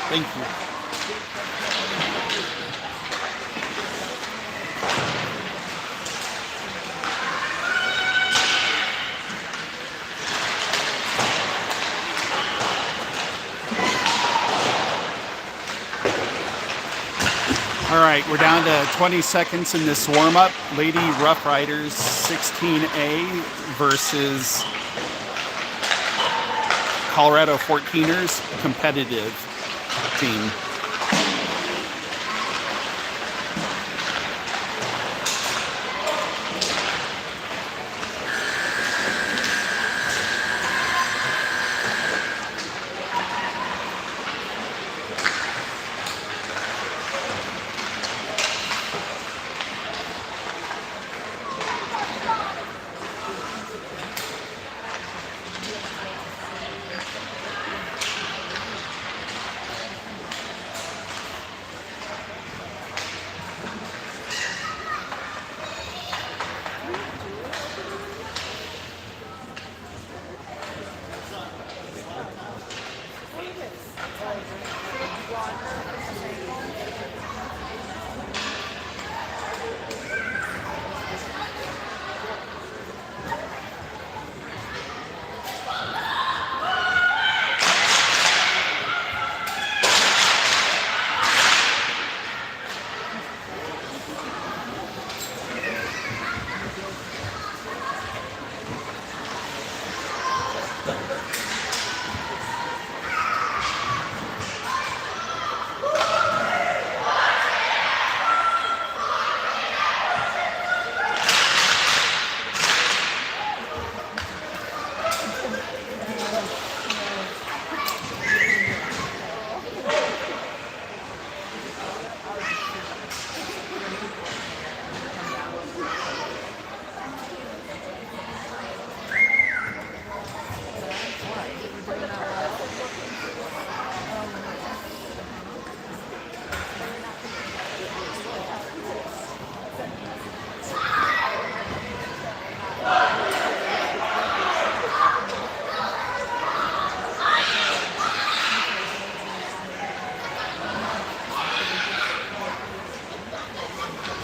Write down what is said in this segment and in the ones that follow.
Thank you. All right, we're down to 20 seconds in this warm-up. Lady Rough Riders 16A versus Colorado 14ers competitive team.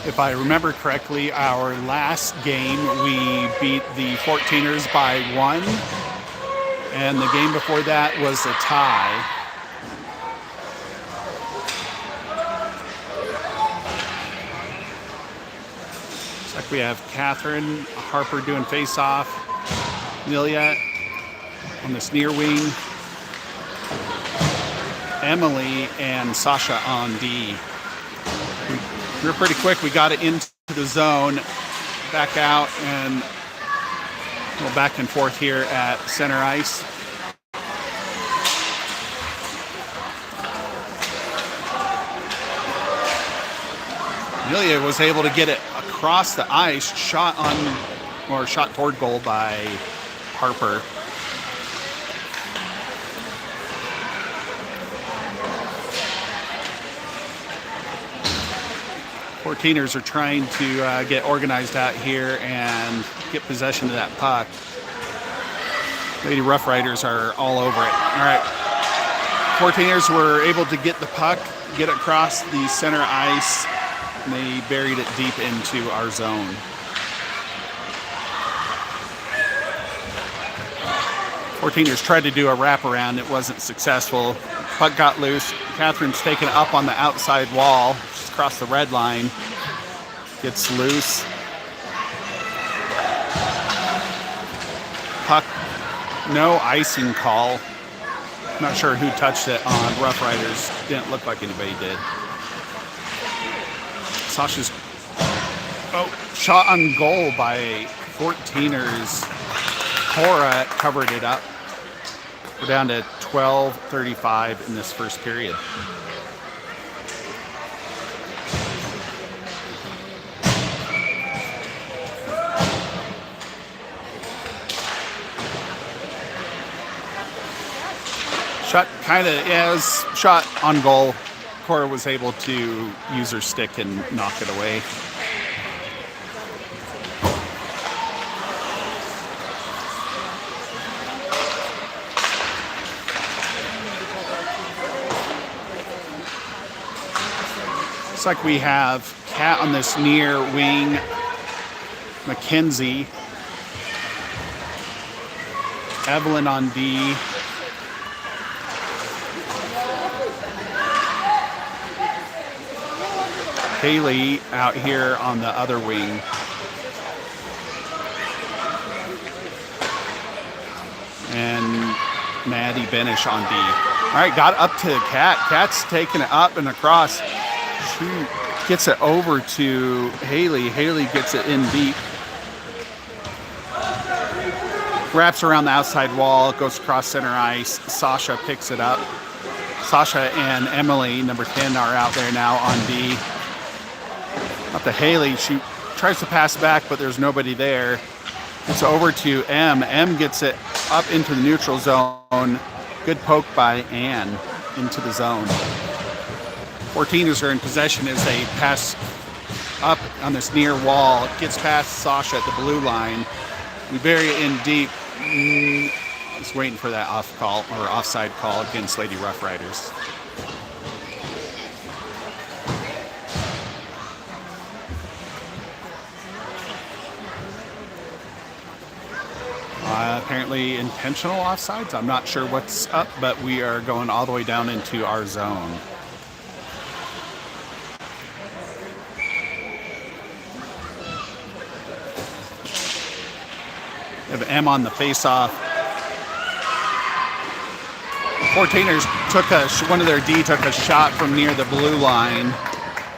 If I remember correctly, our last game we beat the 14ers by 1, and the game before that was a tie. Looks like we have Catherine Harper doing face-off, Amelia on this near wing, Emily and Sasha on D. We were pretty quick. We got it into the zone, back out, and go back and forth here at center ice. Amelia was able to get it across the ice, shot toward goal by Harper. Fourteeners are trying to get organized out here and get possession of that puck. Lady Rough Riders are all over it. All right. Fourteeners were able to get the puck, get it across the center ice, and they buried it deep into our zone. Fourteeners tried to do a wraparound. It wasn't successful. Puck got loose. Catherine's taken up on the outside wall. She's across the red line. Gets loose. Puck, no icing call. Not sure who touched it on Rough Riders. Didn't look like anybody did. Sasha's shot on goal by 14ers. Cora covered it up. We're down to 12:35 in this first period. Shot was shot on goal. Cora was able to use her stick and knock it away. Looks like we have Kat on this near wing, Mackenzie, Evelyn on D, Haley out here on the other wing. And Maddie Benish on D. All right, got up to Kat. Kat's taking it up and across. She gets it over to Haley. Haley gets it in deep. Wraps around the outside wall, goes across center ice. Sasha picks it up. Sasha and Emily, number 10, are out there now on D. Up to Haley. She tries to pass back, but there's nobody there. It's over to M. M gets it up into the neutral zone. Good poke by Ann into the zone. 14ers are in possession as they pass up on this near wall. It gets past Sasha at the blue line. We bury it in deep. Just waiting for that off call or offside call against Lady Rough Riders. Apparently intentional offsides. I'm not sure what's up, but we are going all the way down into our zone. We have M on the face-off. 14ers took one of their D took a shot from near the blue line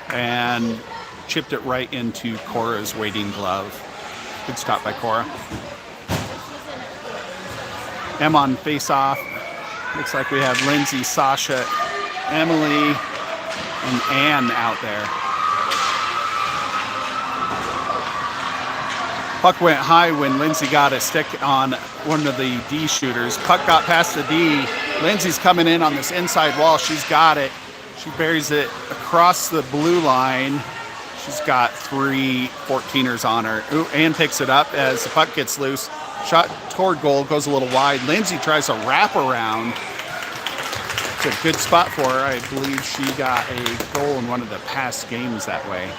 and chipped it right into Cora's waiting glove. Good stop by Cora. M on face-off. Looks like we have Lindsay, Sasha, Emily, and Ann out there. Puck went high when Lindsay got a stick on one of the D shooters. Puck got past the D. Lindsay's coming in on this inside wall. She's got it. She buries it across the blue line. She's got 3 14ers on her. Ooh, Ann picks it up as the puck gets loose. Shot toward goal, goes a little wide. Lindsay tries a wraparound. It's a good spot for her. I believe she got a goal in one of the past games that way.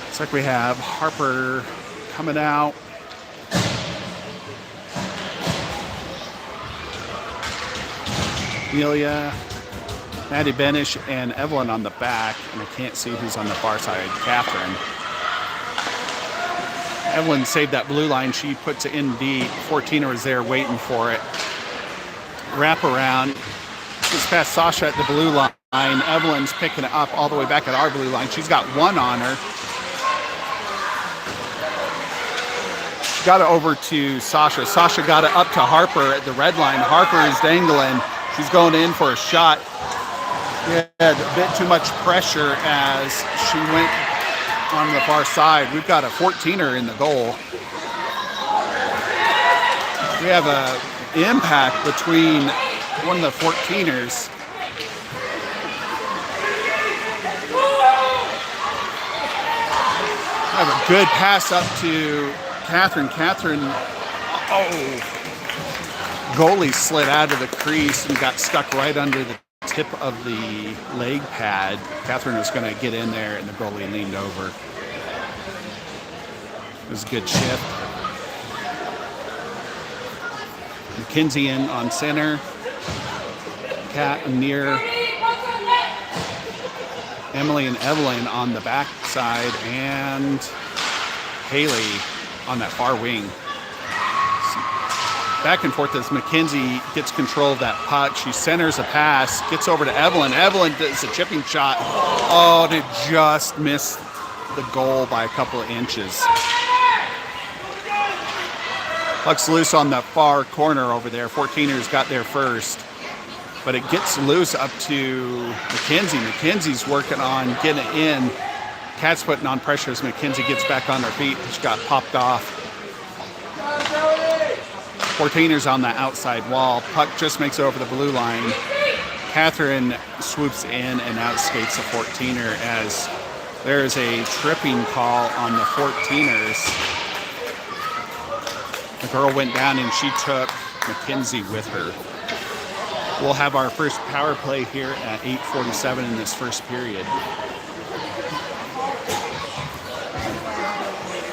Looks like we have Harper coming out. Amelia, Maddie Benish, and Evelyn on the back. And I can't see who's on the far side. Catherine. Evelyn saved that blue line. She puts it in D. 14er is there waiting for it. Wrap around. Just past Sasha at the blue line. Evelyn's picking it up all the way back at our blue line. She's got 1 on her. She got it over to Sasha. Sasha got it up to Harper at the red line. Harper is dangling. She's going in for a shot. She had a bit too much pressure as she went on the far side. We've got a 14er in the goal. We have an impact between one of the 14ers. I have a good pass up to Catherine. Catherine, goalie slid out of the crease and got stuck right under the tip of the leg pad. Catherine was going to get in there, and the goalie leaned over. It was a good shift. McKenzie in on center. Kat near. Emily and Evelyn on the back side, and Haley on that far wing. Back and forth as Mackenzie gets control of that puck. She centers a pass, gets over to Evelyn. Evelyn does a chipping shot. Oh, it just missed the goal by a couple of inches. Puck's loose on the far corner over there. 14ers got there first. But it gets loose up to Mackenzie. Mackenzie's working on getting it in. Kat's putting on pressure as Mackenzie gets back on her feet. She got popped off. 14ers on the outside wall. Puck just makes it over the blue line. Catherine swoops in and outskates the 14er as there is a tripping call on the 14ers. The girl went down and she took Mackenzie with her. We'll have our first power play here at 8:47 in this first period.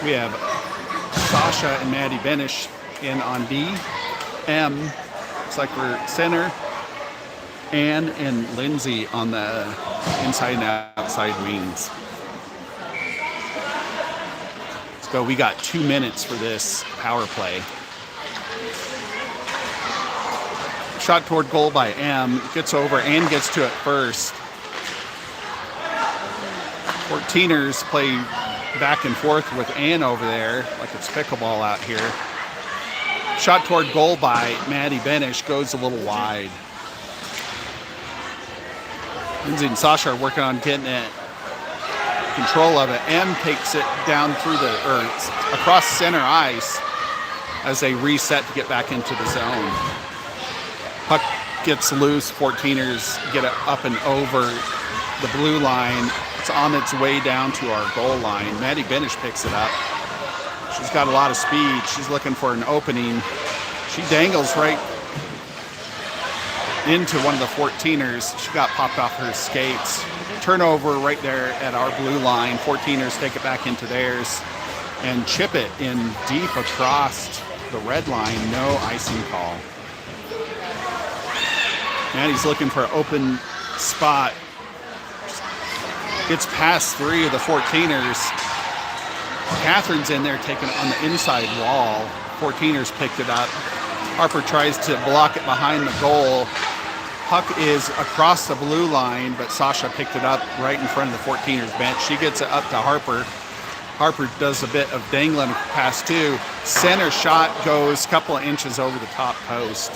We have Sasha and Maddie Benish in on D. M, looks like we're center. Ann and Lindsay on the inside and outside wings. Let's go. We got 2 minutes for this power play. Shot toward goal by M. Gets over and gets to it first. 14ers play back and forth with Ann over there, like it's pickleball out here. Shot toward goal by Maddie Benish goes a little wide. Lindsay and Sasha are working on getting it, control of it. M takes it down through across center ice as they reset to get back into the zone. Puck gets loose. 14ers get it up and over the blue line. It's on its way down to our goal line. Maddie Benish picks it up. She's got a lot of speed. She's looking for an opening. She dangles right into one of the 14ers. She got popped off her skates. Turnover right there at our blue line. 14ers take it back into theirs and chip it in deep across the red line. No icing call. Maddie's looking for an open spot. Gets past 3 of the 14ers. Catherine's in there taking it on the inside wall. 14ers picked it up. Harper tries to block it behind the goal. Puck is across the blue line, but Sasha picked it up right in front of the 14ers bench. She gets it up to Harper. Harper does a bit of dangling past 2. Center shot goes a couple of inches over the top post.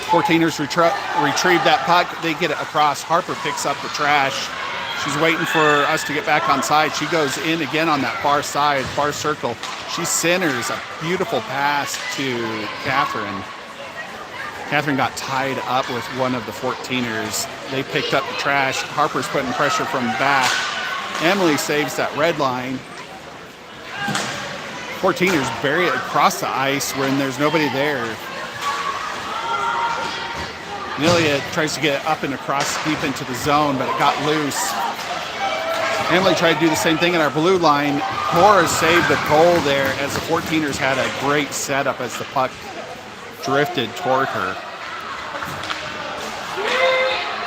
14ers retrieve that puck. They get it across. Harper picks up the trash. She's waiting for us to get back on side. She goes in again on that far side, far circle. She centers a beautiful pass to Catherine. Catherine got tied up with one of the 14ers. They picked up the trash. Harper's putting pressure from back. Emily saves that red line. 14ers bury it across the ice when there's nobody there. Nelia tries to get it up and across deep into the zone, but it got loose. Emily tried to do the same thing in our blue line. Cora saved the goal there as the 14ers had a great setup as the puck drifted toward her.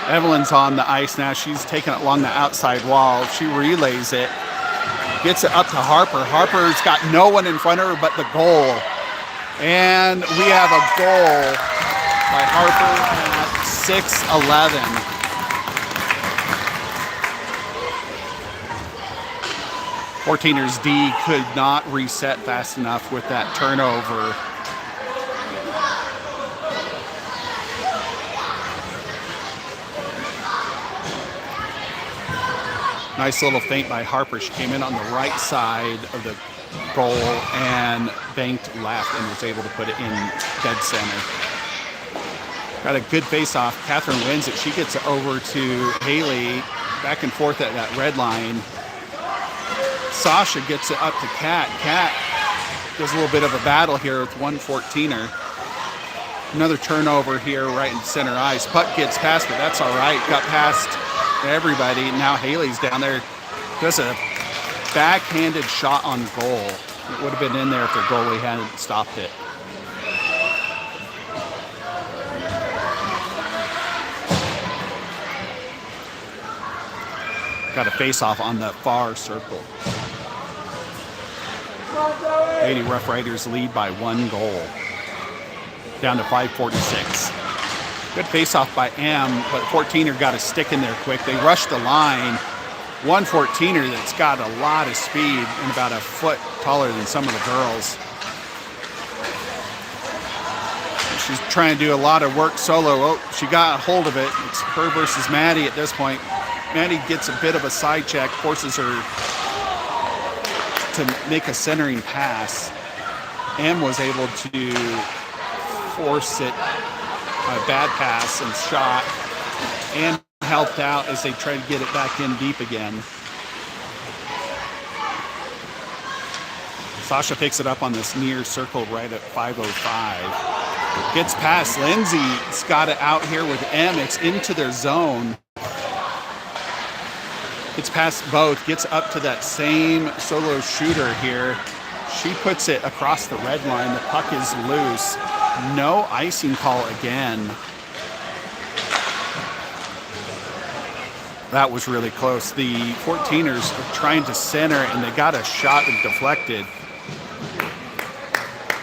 Evelyn's on the ice now. She's taking it along the outside wall. She relays it, gets it up to Harper. Harper's got no one in front of her but the goal. And we have a goal by Harper at 6:11. Fourteeners D could not reset fast enough with that turnover. Nice little feint by Harper. She came in on the right side of the goal and banked left and was able to put it in dead center. Got a good face-off. Catherine wins it. She gets it over to Haley. Back and forth at that red line. Sasha gets it up to Kat. Kat does a little bit of a battle here with one 14er. Another turnover here right in center ice. Puck gets past, but that's all right. Got past everybody. Now Haley's down there. Does a backhanded shot on goal. It would have been in there if the goalie hadn't stopped it. Got a face-off on the far circle. Lady Rough Riders lead by 1 goal. Down to 5:46. Good face-off by M, but 14er got a stick in there quick. They rushed the line. One 14er that's got a lot of speed and about a foot taller than some of the girls. She's trying to do a lot of work solo. Oh, she got a hold of it. It's her versus Maddie at this point. Maddie gets a bit of a side check, forces her to make a centering pass. M was able to force it, a bad pass and shot, and helped out as they tried to get it back in deep again. Sasha picks it up on this near circle right at 5:05. Gets past Lindsay's got it out here with M. It's into their zone. Gets past both, gets up to that same solo shooter here. She puts it across the red line. The puck is loose. No icing call again. That was really close. The 14ers are trying to center, and they got a shot deflected.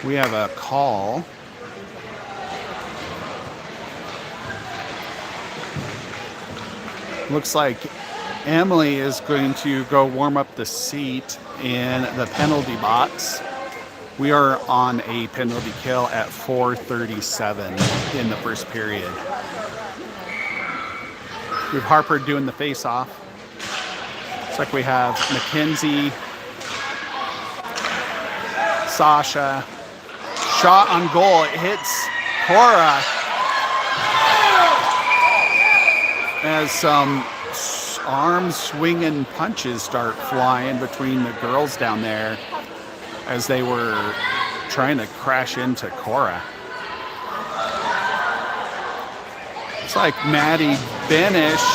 We have a call. Looks like Emily is going to go warm up the seat in the penalty box. We are on a penalty kill at 4:37 in the first period. We have Harper doing the face-off. Looks like we have Mackenzie, Sasha. Shot on goal. It hits Cora as some arm swinging punches start flying between the girls down there as they were trying to crash into Cora. It's like Maddie Benish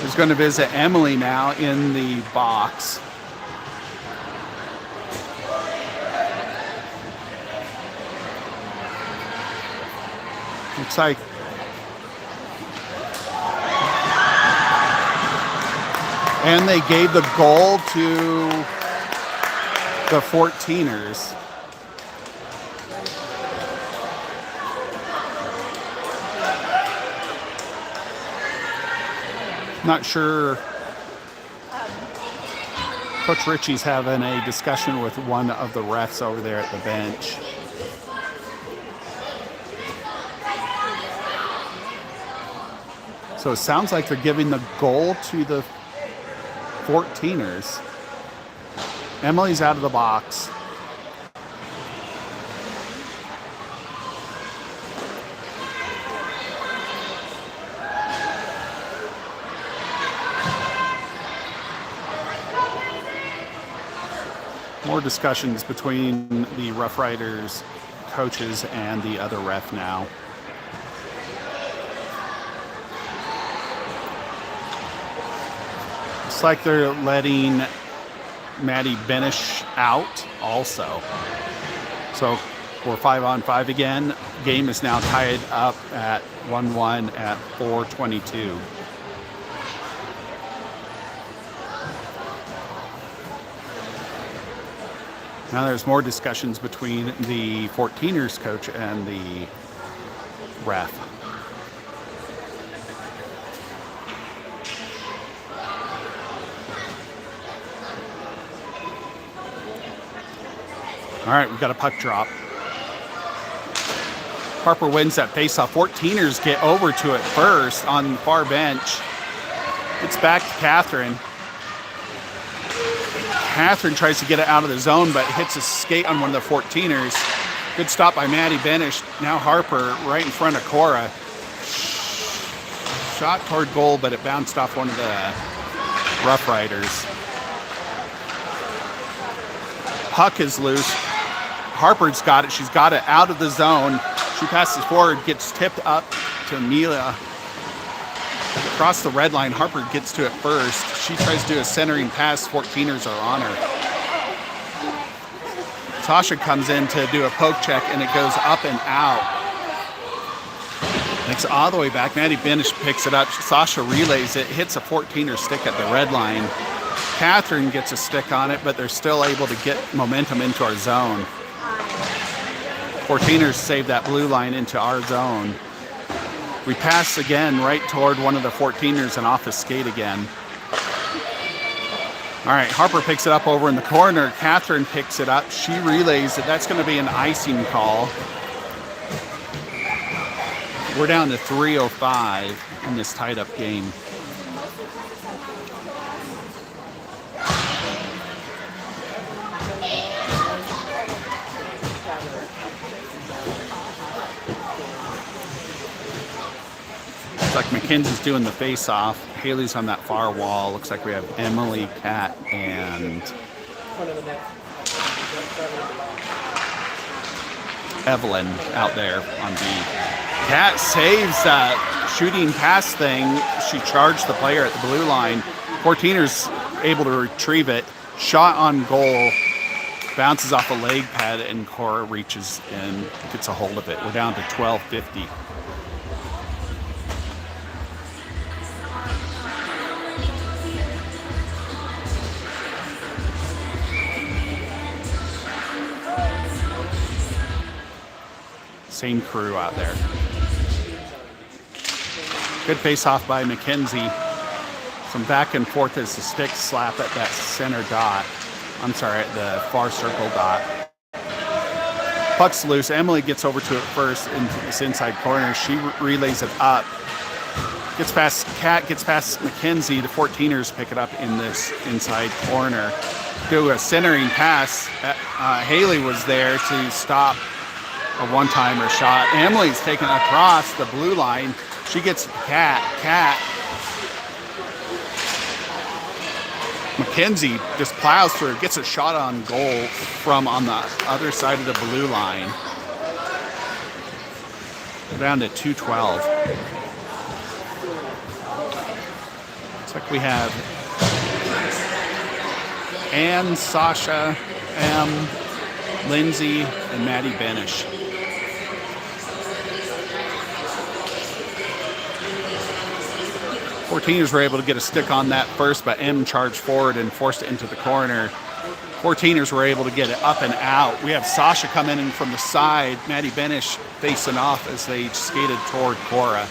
is going to visit Emily now in the box. Looks like and they gave the goal to the 14ers. Not sure. Coach Ritchie's having a discussion with one of the refs over there at the bench. So it sounds like they're giving the goal to the 14ers. Emily's out of the box. More discussions between the Rough Riders coaches and the other ref now. Looks like they're letting Maddie Benish out also. So we're 5-on-5 again. Game is now tied up at 1-1 at 4:22. Now there's more discussions between the 14ers coach and the ref. All right, we've got a puck drop. Harper wins that faceoff. 14ers get over to it first on the far bench. It's back to Catherine. Catherine tries to get it out of the zone, but hits a skate on one of the 14ers. Good stop by Maddie Benish. Now Harper right in front of Cora. Shot toward goal, but it bounced off one of the Rough Riders. Puck is loose. Harper's got it. She's got it out of the zone. She passes forward, gets tipped up to Amelia. Across the red line, Harper gets to it first. She tries to do a centering pass. 14ers are on her. Tasha comes in to do a poke check, and it goes up and out. It's all the way back. Maddie Benish picks it up. Sasha relays it, hits a 14er stick at the red line. Catherine gets a stick on it, but they're still able to get momentum into our zone. 14ers save that blue line into our zone. We pass again right toward one of the 14ers and off the skate again. All right, Harper picks it up over in the corner. Catherine picks it up. She relays it. That's going to be an icing call. We're down to 3:05 in this tied-up game. Looks like Mackenzie's doing the face-off. Haley's on that far wall. Looks like we have Emily, Kat, and Evelyn out there on B. Kat saves that shooting pass thing. She charged the player at the blue line. 14er's able to retrieve it. Shot on goal. Bounces off a leg pad, and Cora reaches and gets a hold of it. We're down to 12:50. Same crew out there. Good face-off by McKenzie. Some back and forth as the sticks slap at that center dot. I'm sorry, at the far circle dot. Puck's loose. Emily gets over to it first into this inside corner. She relays it up. Gets past Kat, gets past McKenzie. The 14ers pick it up in this inside corner. Do a centering pass. Haley was there to stop a one-timer shot. Emily's taken across the blue line. She gets Kat. McKenzie just plows through, gets a shot on goal from on the other side of the blue line. We're down to 2:12. Looks like we have Ann, Sasha, M, Lindsay, and Maddie Benish. Fourteeners were able to get a stick on that first, but M charged forward and forced it into the corner. 14ers were able to get it up and out. We have Sasha coming in from the side. Maddie Benish facing off as they skated toward Cora.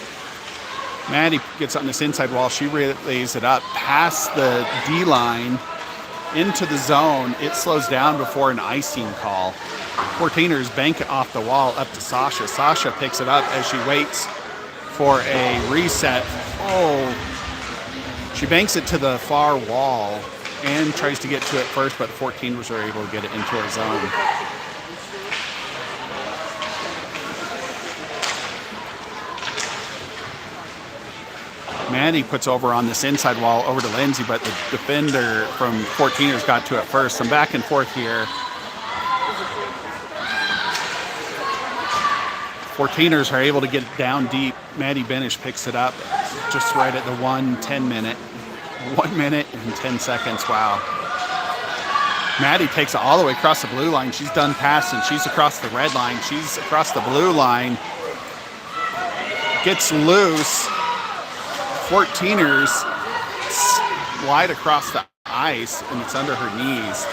Maddie gets on this inside wall. She relays it up past the D line into the zone. It slows down before an icing call. 14ers bank it off the wall up to Sasha. Sasha picks it up as she waits for a reset. Oh, she banks it to the far wall and tries to get to it first, but the 14ers are able to get it into her zone. Maddie puts over on this inside wall over to Lindsay, but the defender from 14ers got to it first. Some back and forth here. 14ers are able to get it down deep. Maddie Benish picks it up just right at the 1 minute and 10 seconds. Wow. Maddie takes it all the way across the blue line. She's done passing. She's across the red line. She's across the blue line. Gets loose. 14ers slide across the ice, and it's under her knees.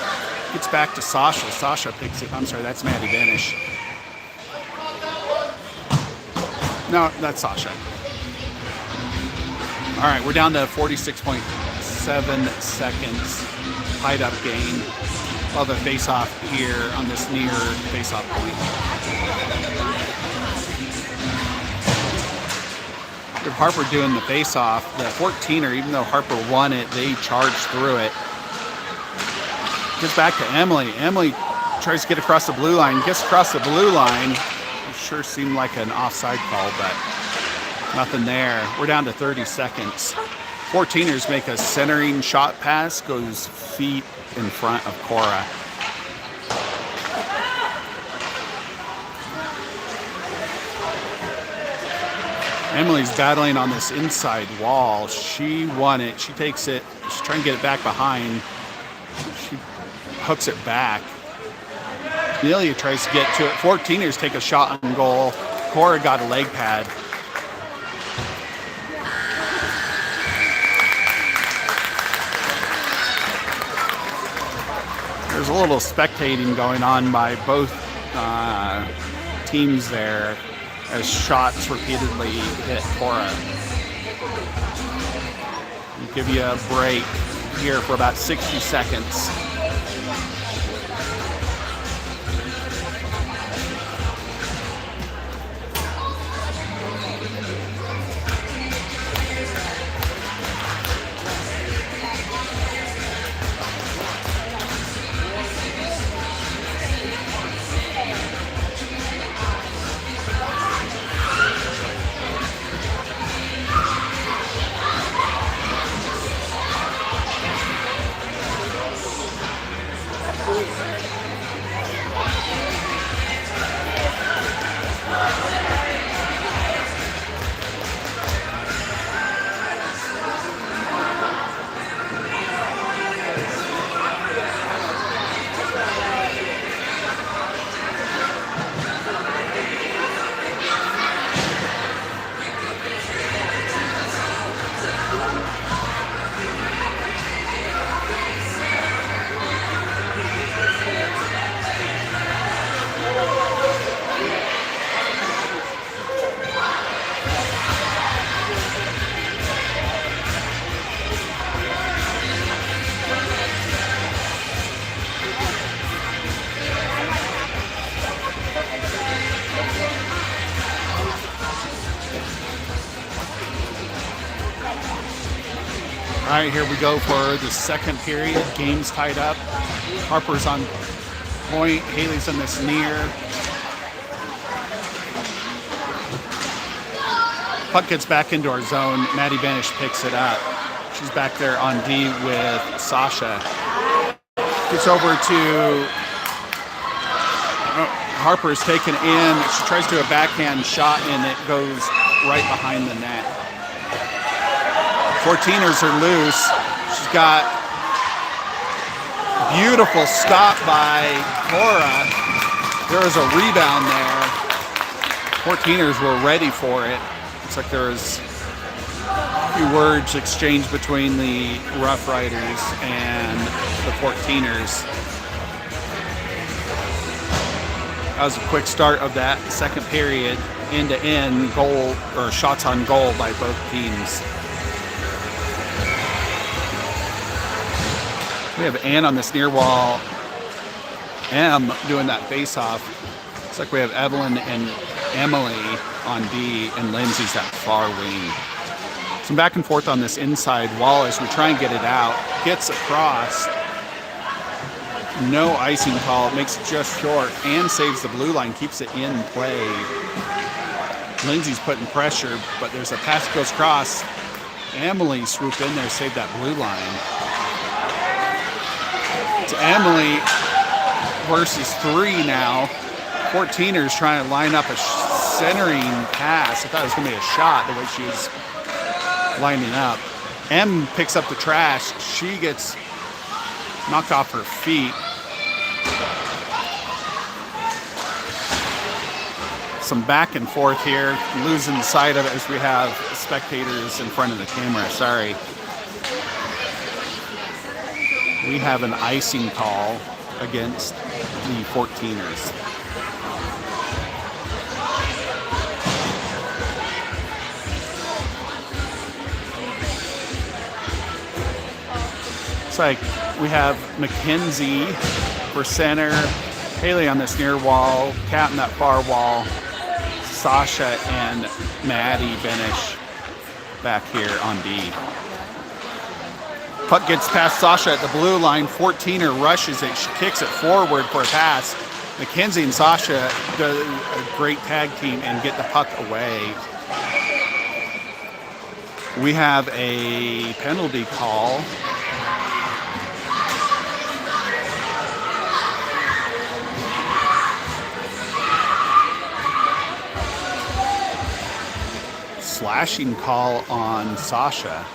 Gets back to Sasha. Sasha picks it. I'm sorry, that's Maddie Benish. No, that's Sasha. All right, we're down to 46.7 seconds. Tied up game. Of a face-off here on this near face-off point. With Harper doing the face-off, the 14er, even though Harper won it, they charged through it. Gets back to Emily. Emily tries to get across the blue line. Gets across the blue line. It sure seemed like an offside call, but nothing there. We're down to 30 seconds. 14ers make a centering shot pass, goes feet in front of Cora. Emily's battling on this inside wall. She won it. She takes it. She's trying to get it back behind. She hooks it back. Amelia tries to get to it. 14ers take a shot on goal. Cora got a leg pad. There's a little spectating going on by both teams there as shots repeatedly hit Cora. I'll give you a break here for about 60 seconds. right, here we go for the second period. Game's tied up. Harper's on point. Haley's in this near. Puck gets back into our zone. Maddie Benish picks it up. She's back there on D with Sasha. Gets over to Harper's taken in. She tries to do a backhand shot and it goes right behind the net. 14ers are loose. She's got beautiful stop by Cora. There was a rebound there. 14ers were ready for it. Looks like there was a few words exchanged between the Rough Riders and the 14ers. That was a quick start of that second period. End-to-end goal or shots on goal by both teams. We have Ann on this near wall. M doing that face-off. Looks like we have Evelyn and Emily on D, and Lindsay's that far wing. Some back and forth on this inside wall as we try and get it out. Gets across. No icing call. Makes it just short. And saves the blue line. Keeps it in play. Lindsay's putting pressure, but there's a pass that goes across. Emily swooped in there, saved that blue line. It's Emily versus 3 now. 14ers trying to line up a centering pass. I thought it was going to be a shot the way she was lining up. M picks up the trash. She gets knocked off her feet. Some back and forth here. Losing sight of it as we have spectators in front of the camera. Sorry. We have an icing call against the 14ers. Looks like we have Mackenzie for center, Haley on this near wall, Kat in that far wall, Sasha and Maddie Benish back here on D. Puck gets past Sasha at the blue line. 14er rushes it. She kicks it forward for a pass. Mackenzie and Sasha do a great tag team and get the puck away. We have a penalty call. Slashing call on Sasha.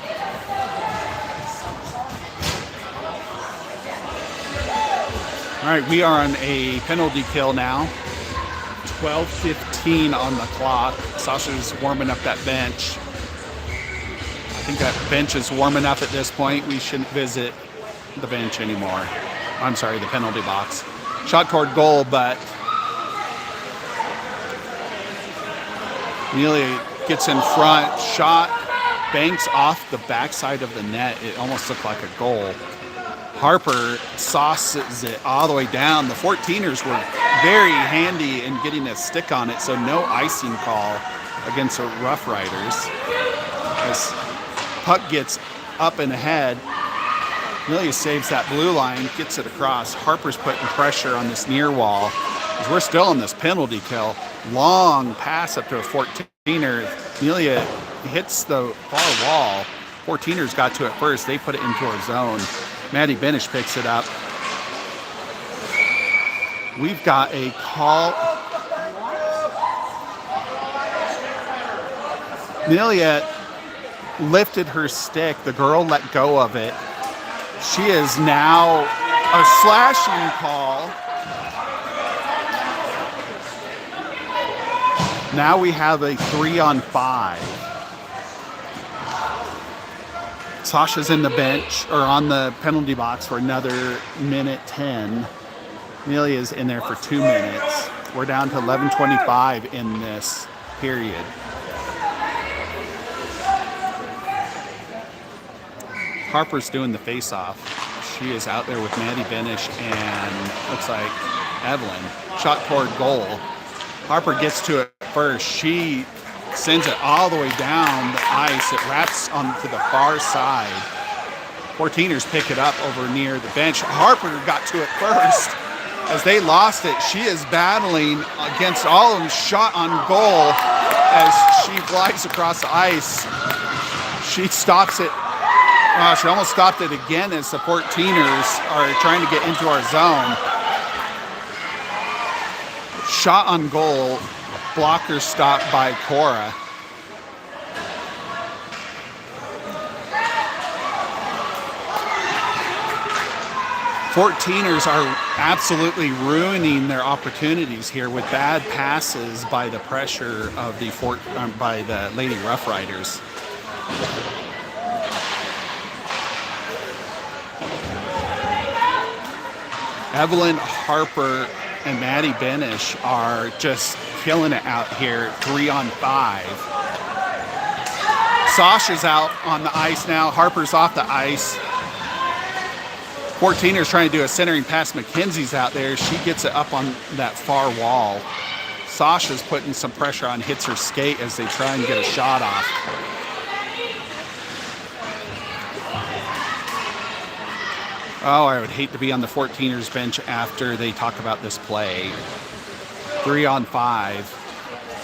All right, we are on a penalty kill now. 12:15 on the clock. Sasha's warming up that bench. I think that bench is warm enough at this point. We shouldn't visit the bench anymore. I'm sorry, the penalty box. Shot toward goal, but Amelia gets in front. Shot banks off the backside of the net. It almost looked like a goal. Harper sauces it all the way down. The 14ers were very handy in getting a stick on it, so no icing call against the Rough Riders. As puck gets up and ahead, Amelia saves that blue line, gets it across. Harper's putting pressure on this near wall. As we're still in this penalty kill. Long pass up to a 14er. Amelia hits the far wall. 14ers got to it first. They put it into our zone. Maddie Benish picks it up. We've got a call. Amelia lifted her stick. The girl let go of it. She is now a slashing call. Now we have a 3-on-5. Sasha's in the bench, or on the penalty box for another minute 10. Amelia's in there for 2 minutes. We're down to 11:25 in this period. Harper's doing the face-off. She is out there with Maddie Benish and looks like Evelyn. Shot toward goal. Harper gets to it first. She sends it all the way down the ice. It wraps onto the far side. 14ers pick it up over near the bench. Harper got to it first. As they lost it, she is battling against all of them. Shot on goal as she flies across the ice. She stops it. She almost stopped it again as the 14ers are trying to get into our zone. Shot on goal. Blocker stopped by Cora. Fourteeners are absolutely ruining their opportunities here with bad passes by the pressure of by the Lady Rough Riders. Evelyn, Harper, and Maddie Benish are just killing it out here, 3-on-5. Sasha's out on the ice now. Harper's off the ice. 14ers trying to do a centering pass. Mackenzie's out there. She gets it up on that far wall. Sasha's putting some pressure on, hits her skate as they try and get a shot off. Oh, I would hate to be on the 14ers bench after they talk about this play. 3-on-5,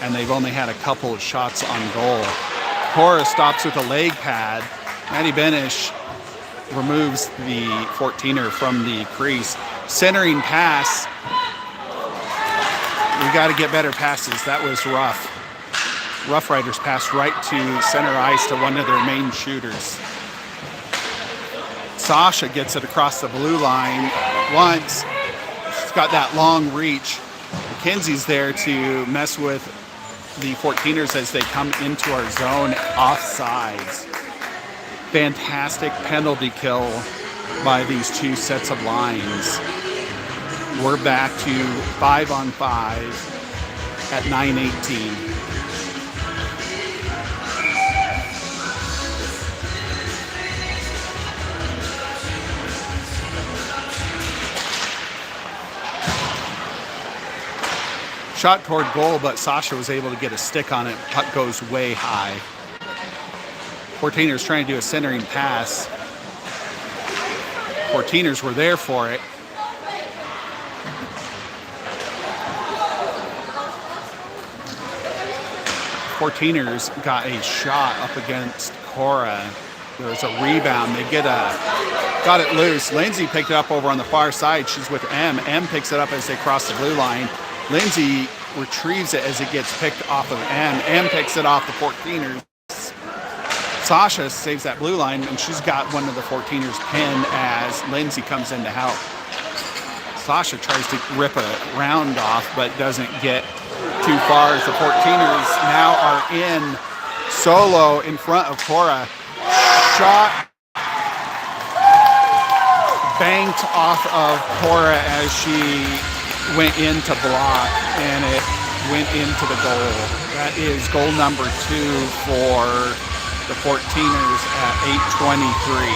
and they've only had a couple of shots on goal. Cora stops with a leg pad. Maddie Benish removes the 14er from the crease. Centering pass. We got to get better passes. That was rough. Rough Riders passed right to center ice to one of their main shooters. Sasha gets it across the blue line once. She's got that long reach. Mackenzie's there to mess with the 14ers as they come into our zone offsides. Fantastic penalty kill by these two sets of lines. We're back to 5-on-5 at 9:18. Shot toward goal, but Sasha was able to get a stick on it. Puck goes way high. 14ers trying to do a centering pass. 14ers were there for it. Fourteeners got a shot up against Cora. There was a rebound. They got it loose. Lindsay picked it up over on the far side. She's with M. M picks it up as they cross the blue line. Lindsay retrieves it as it gets picked off of M. M picks it off the 14ers. Sasha saves that blue line, and she's got one of the 14ers pinned as Lindsay comes in to help. Sasha tries to rip a round off, but doesn't get too far as the 14ers now are in solo in front of Cora. Shot banked off of Cora as she went in to block, and it went into the goal. That is goal number 2 for the 14ers at 8:23.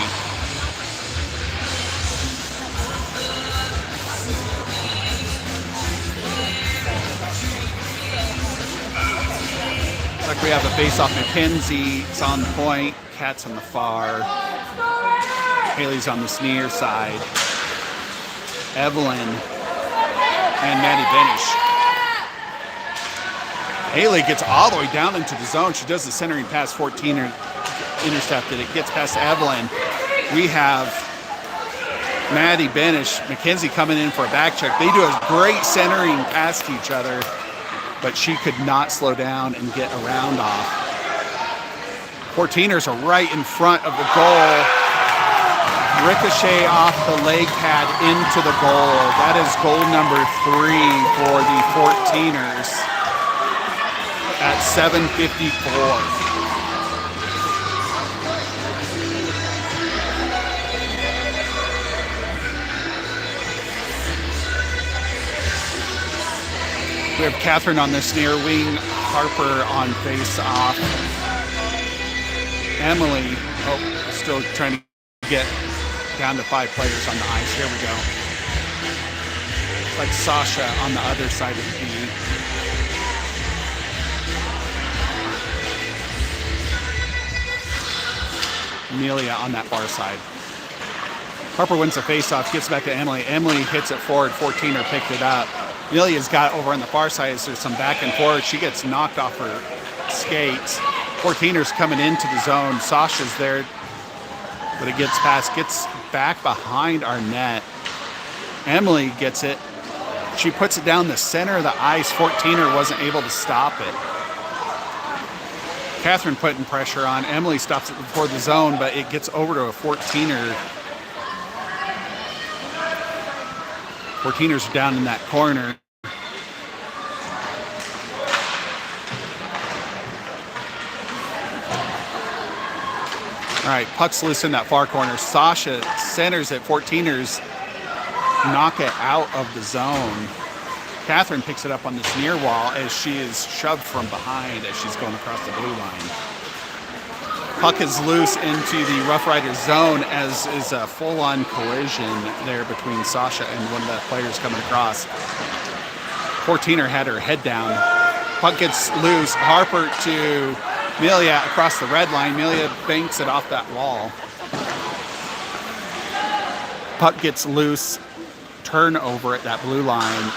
Like we have a face-off. Mackenzie is on the point. Kat's on the far. Haley's on this near side. Evelyn and Maddie Benish. Haley gets all the way down into the zone. She does the centering pass. 14er intercepted. It gets past Evelyn. We have Maddie Benish, Mackenzie coming in for a back check. They do a great centering pass to each other, but she could not slow down and get a round off. 14ers are right in front of the goal. Ricochet off the leg pad into the goal. That is goal number 3 for the 14ers at 7:54. We have Catherine on this near wing, Harper on face-off. Emily, still trying to get down to 5 players on the ice. Here we go. It's like Sasha on the other side of the D. Amelia on that far side. Harper wins the faceoff, gets back to Emily. Emily hits it forward. 14er picked it up. Amelia's got over on the far side. So there's some back and forth. She gets knocked off her skates. 14er's coming into the zone. Sasha's there, but it gets past, gets back behind our net. Emily gets it. She puts it down the center of the ice. 14er wasn't able to stop it. Catherine putting pressure on. Emily stops it before the zone, but it gets over to a 14er. 14ers are down in that corner. All right, puck's loose in that far corner. Sasha centers it. 14ers knock it out of the zone. Catherine picks it up on this near wall as she is shoved from behind as she's going across the blue line. Puck is loose into the Rough Riders zone as is a full-on collision there between Sasha and one of the players coming across. 14er had her head down. Puck gets loose. Harper to Amelia across the red line. Amelia banks it off that wall. Puck gets loose. Turnover at that blue line.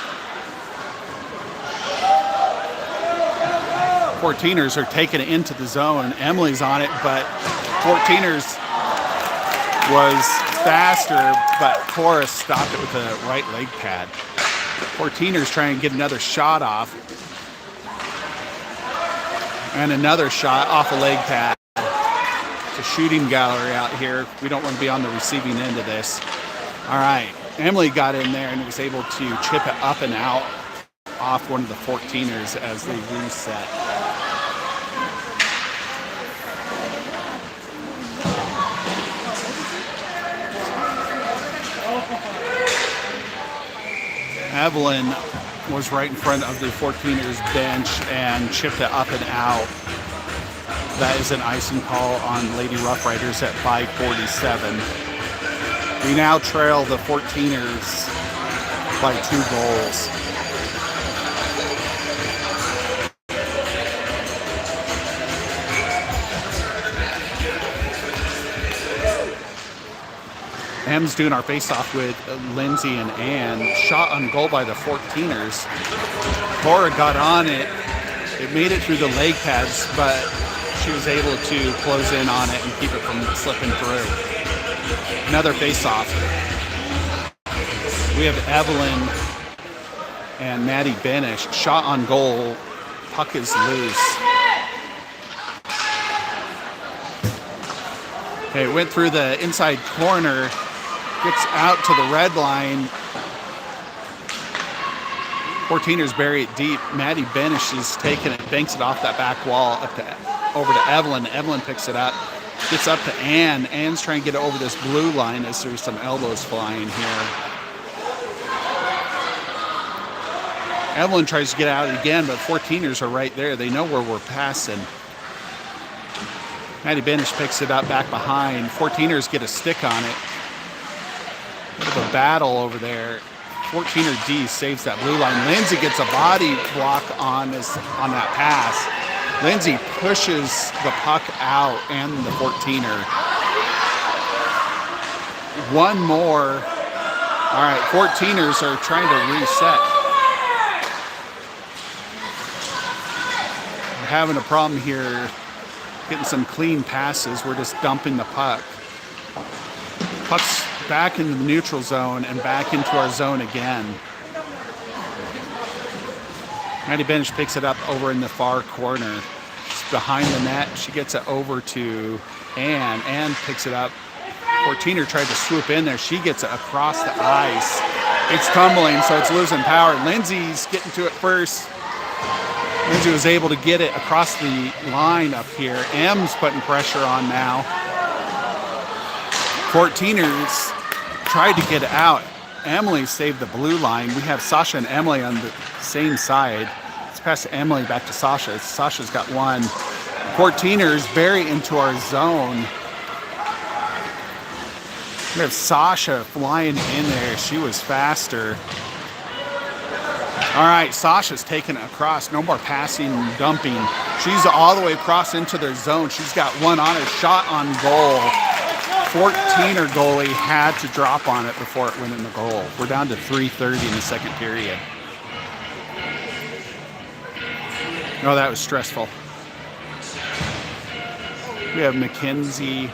14ers are taking it into the zone. Emily's on it, but 14ers was faster, but Cora stopped it with a right leg pad. 14ers trying to get another shot off. And another shot off a leg pad. It's a shooting gallery out here. We don't want to be on the receiving end of this. All right, Emily got in there and was able to chip it up and out off one of the 14ers as they reset. Evelyn was right in front of the 14ers bench and chipped it up and out. That is an icing call on Lady Rough Riders at 5:47. We now trail the 14ers by 2 goals. Em's doing our face-off with Lindsay and Ann. Shot on goal by the 14ers. Cora got on it. It made it through the leg pads, but she was able to close in on it and keep it from slipping through. Another face-off. We have Evelyn and Maddie Benish. Shot on goal. Puck is loose. Okay, it went through the inside corner. Gets out to the red line. 14ers bury it deep. Maddie Benish is taking it, banks it off that back wall up to over to Evelyn. Evelyn picks it up, gets up to Ann. Ann's trying to get it over this blue line as there's some elbows flying here. Evelyn tries to get out again, but 14ers are right there. They know where we're passing. Maddie Benish picks it up back behind. 14ers get a stick on it. Bit of a battle over there. 14er D saves that blue line. Lindsay gets a body block on that pass. Lindsay pushes the puck out and the 14er. One more. All right, 14ers are trying to reset. We're having a problem here getting some clean passes. We're just dumping the puck. Puck's back into the neutral zone and back into our zone again. Maddie Benish picks it up over in the far corner. She's behind the net. She gets it over to Ann. Ann picks it up. 14er tried to swoop in there. She gets it across the ice. It's tumbling, so it's losing power. Lindsay's getting to it first. Lindsay was able to get it across the line up here. M's putting pressure on now. 14ers tried to get it out. Emily saved the blue line. We have Sasha and Emily on the same side. Let's pass Emily back to Sasha. Sasha's got one. 14ers bury into our zone. We have Sasha flying in there. She was faster. All right, Sasha's taking it across. No more passing and dumping. She's all the way across into their zone. She's got one on her. Shot on goal. 14er goalie had to drop on it before it went in the goal. We're down to 3:30 in the second period. Oh, that was stressful. We have Mackenzie,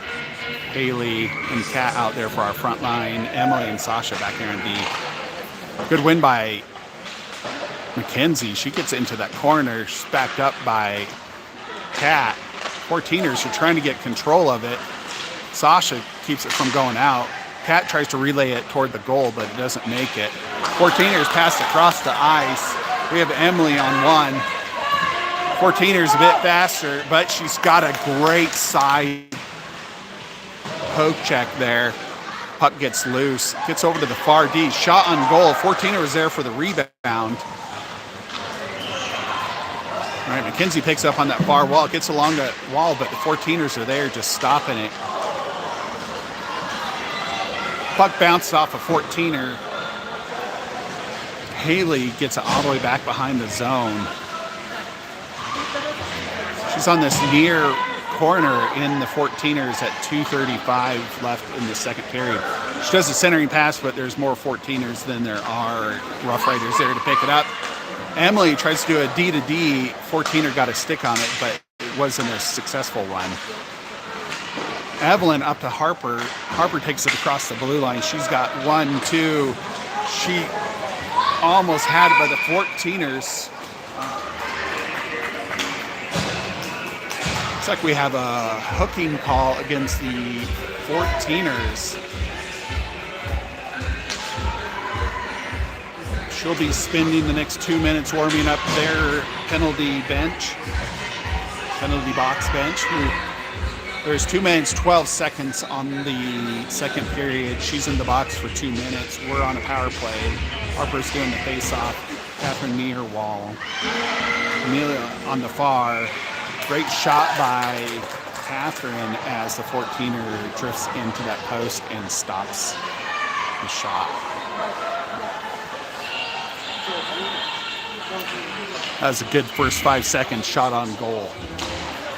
Haley, and Kat out there for our front line. Emily and Sasha back there in D. Good win by Mackenzie. She gets into that corner. She's backed up by Kat. 14ers are trying to get control of it. Sasha keeps it from going out. Kat tries to relay it toward the goal, but it doesn't make it. 14ers pass across the ice. We have Emily on one. 14ers a bit faster, but she's got a great side poke check there. Puck gets loose, gets over to the far D. Shot on goal. 14er was there for the rebound. All right, Mackenzie picks up on that far wall, gets along the wall, but the 14ers are there just stopping it. Puck bounced off a 14er. Haley gets it all the way back behind the zone. She's on this near corner in the 14ers at 2:35 left in the second period. She does a centering pass, but there's more 14ers than there are Rough Riders there to pick it up. Emily tries to do a D-to-D. 14er got a stick on it, but it wasn't a successful one. Evelyn up to Harper. Harper takes it across the blue line. She's got 1-2. She almost had it by the 14ers. Looks like we have a hooking call against the 14ers. She'll be spending the next 2 minutes warming up their penalty box bench. There's 2 minutes, 12 seconds on the second period. She's in the box for 2 minutes. We're on a power play. Harper's doing the face-off. Catherine near wall. Amelia on the far. Great shot by Catherine as the 14er drifts into that post and stops the shot. That was a good first 5 seconds shot on goal.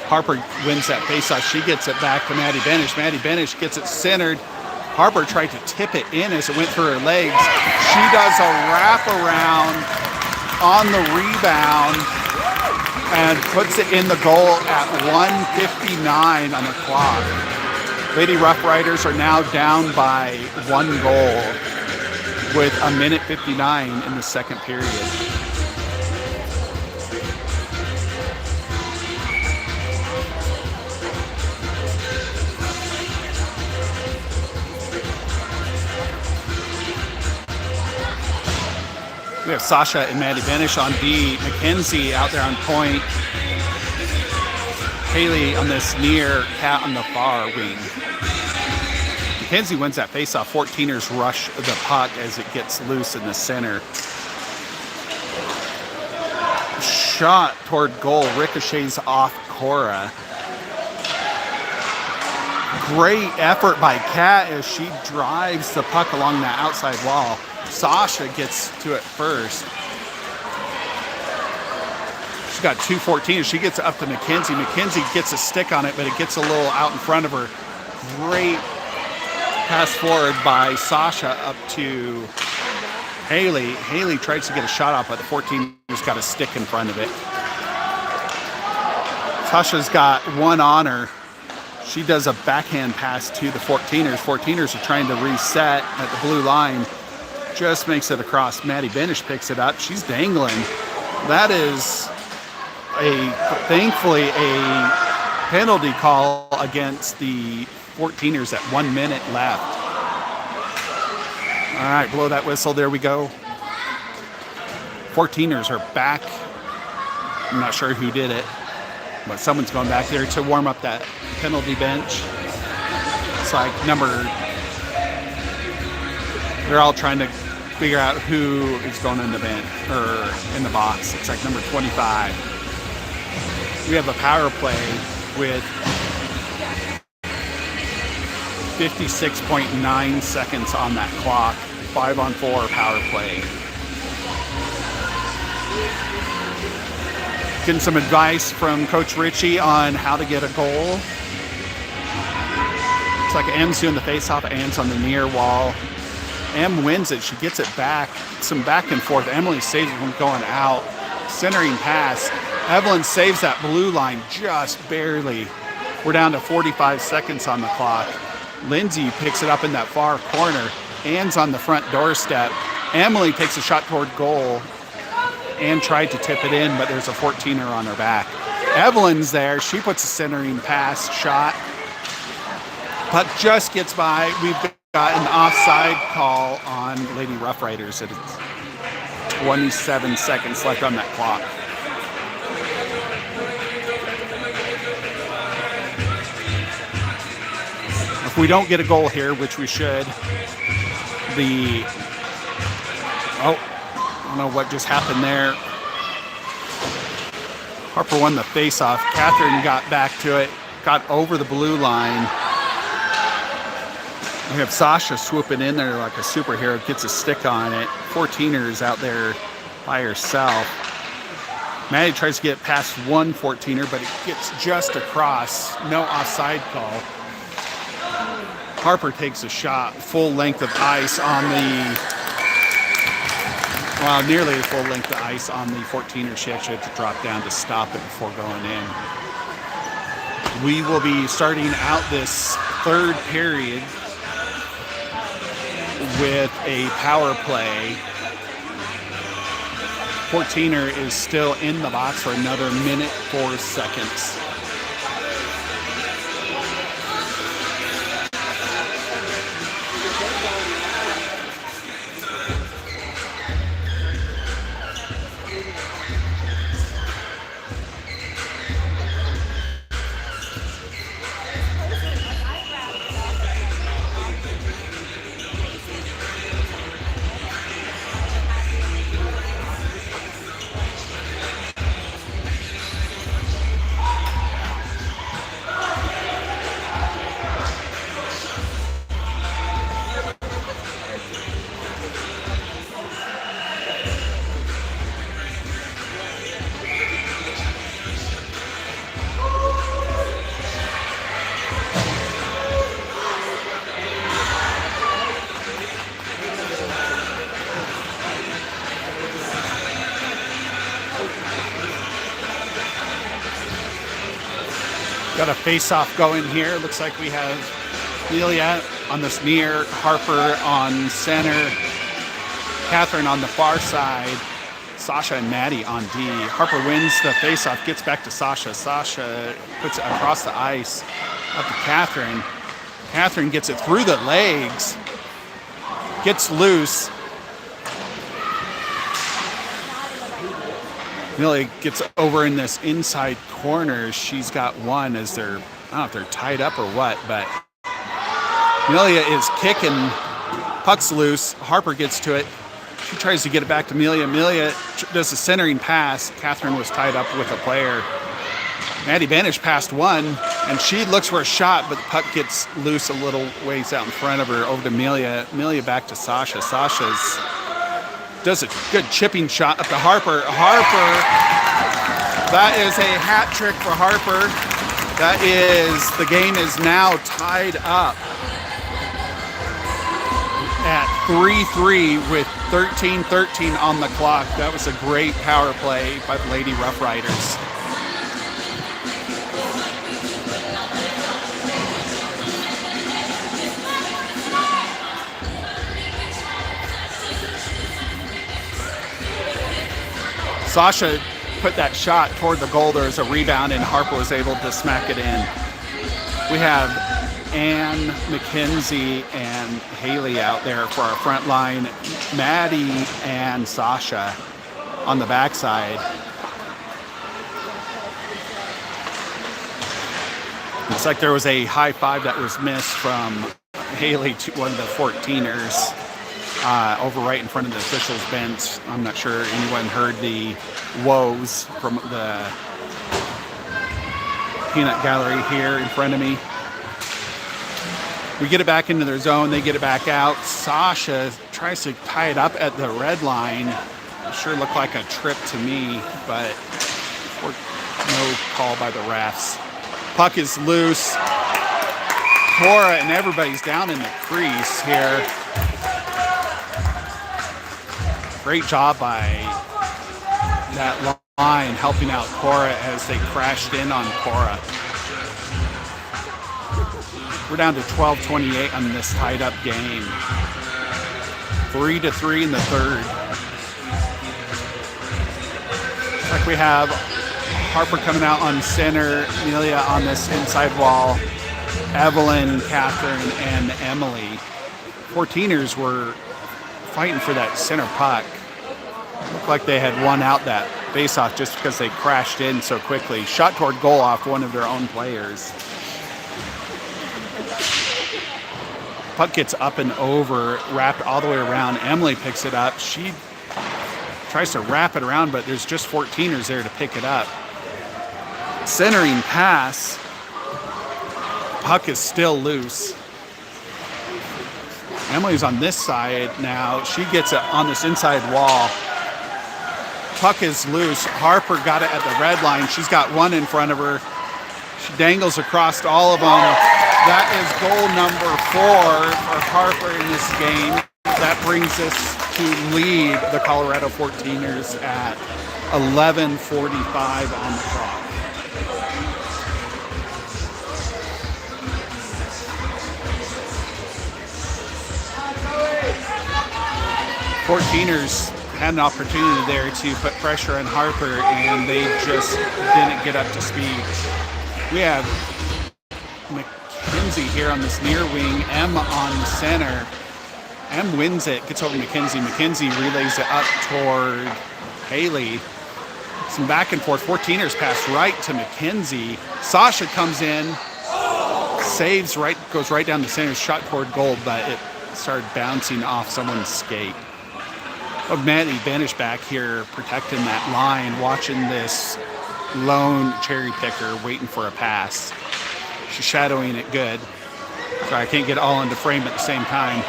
Harper wins that faceoff. She gets it back to Maddie Benish. Maddie Benish gets it centered. Harper tried to tip it in as it went through her legs. She does a wraparound on the rebound and puts it in the goal at 1:59 on the clock. Lady Rough Riders are now down by 1 goal with 1:59 in the second period. We have Sasha and Maddie Benish on D. Mackenzie out there on point. Haley on this near, Kat on the far wing. Mackenzie wins that faceoff. 14ers rush the puck as it gets loose in the center. Shot toward goal, ricochets off Cora. Great effort by Kat as she drives the puck along the outside wall. Sasha gets to it first. She's got 2 14ers. She gets up to Mackenzie. Mackenzie gets a stick on it, but it gets a little out in front of her. Great pass forward by Sasha up to Haley. Haley tries to get a shot off, but the 14ers got a stick in front of it. Sasha's got one on her. She does a backhand pass to the 14ers. 14ers are trying to reset at the blue line. Just makes it across. Maddie Benish picks it up. She's dangling. That is thankfully a penalty call against the 14ers at 1 minute left. All right, blow that whistle. There we go. 14ers are back. I'm not sure who did it, but someone's going back there to warm up that penalty bench. It's like they're all trying to figure out who is going in the bench or in the box. It's like number 25. We have a power play with 56.9 seconds on that clock. 5-on-4 power play. Getting some advice from Coach Ritchie on how to get a goal. Looks like M's doing the face-off. Anne's on the near wall. M wins it. She gets it back. Some back and forth. Emily saves it from going out. Centering pass. Evelyn saves that blue line just barely. We're down to 45 seconds on the clock. Lindsay picks it up in that far corner. Anne's on the front doorstep. Emily takes a shot toward goal. Anne tried to tip it in, but there's a 14er on her back. Evelyn's there. She puts a centering pass shot. Puck just gets by. We've got an offside call on Lady Rough Riders. It's 27 seconds left on that clock. If we don't get a goal here, which we should, I don't know what just happened there. Harper won the face-off. Catherine got back to it, got over the blue line. We have Sasha swooping in there like a superhero, gets a stick on it. 14er is out there by herself. Maddie tries to get past one 14er, but it gets just across. No offside call. Harper takes a shot, full length of ice on the, well, nearly full length of ice on the 14er. She actually had to drop down to stop it before going in. We will be starting out this third period with a power play. 14er is still in the box for another minute, 4 seconds. Got a face-off going here. Looks like we have Amelia on this near, Harper on center, Catherine on the far side, Sasha and Maddie on D. Harper wins the face-off, gets back to Sasha. Sasha puts it across the ice, up to Catherine. Catherine gets it through the legs, gets loose. Amelia gets over in this inside corner. She's got one as they're, I don't know if they're tied up or what, but Amelia is kicking. Puck's loose. Harper gets to it. She tries to get it back to Amelia. Amelia does a centering pass. Catherine was tied up with a player. Maddie Banish passed one, and she looks for a shot, but the puck gets loose a little ways out in front of her. Over to Amelia. Amelia back to Sasha. Sasha's does a good chipping shot up to Harper. Harper, that is a hat trick for Harper. That is, the game is now tied up at 3-3 with 13-13 on the clock. That was a great power play by the Lady Rough Riders. Sasha put that shot toward the goal. There was a rebound, and Harper was able to smack it in. We have Ann, McKenzie, and Haley out there for our front line. Maddie and Sasha on the backside. Looks like there was a high five that was missed from Haley to one of the 14ers. Over right in front of the officials' bench. I'm not sure anyone heard the woes from the peanut gallery here in front of me. We get it back into their zone. They get it back out. Sasha tries to tie it up at the red line. It sure looked like a trip to me, but no call by the refs. Puck is loose. Cora and everybody's down in the crease here. Great job by that line helping out Cora as they crashed in on Cora. We're down to 12-28 on this tied up game. 3-3 in the third. Looks like we have Harper coming out on center, Amelia on this inside wall, Evelyn, Catherine, and Emily. 14ers were fighting for that center puck. Looked like they had won out that faceoff just because they crashed in so quickly. Shot toward goal off one of their own players. Puck gets up and over, wrapped all the way around. Emily picks it up. She tries to wrap it around, but there's just 14ers there to pick it up. Centering pass. Puck is still loose. Emily's on this side now. She gets it on this inside wall. Puck is loose. Harper got it at the red line. She's got one in front of her. She dangles across all of them. That is goal number 4 for Harper in this game. That brings us to lead the Colorado 14ers at 11:45 on the clock. 14ers had an opportunity there to put pressure on Harper, and they just didn't get up to speed. We have McKenzie here on this near wing, M on center. M wins it, gets over to McKenzie. McKenzie relays it up toward Haley. Some back and forth. 14ers pass right to McKenzie. Sasha comes in, saves right, goes right down the center, shot toward goal, but it started bouncing off someone's skate. Maddie Banish back here protecting that line, watching this lone cherry picker waiting for a pass. She's shadowing it good. Sorry, I can't get all into frame at the same time.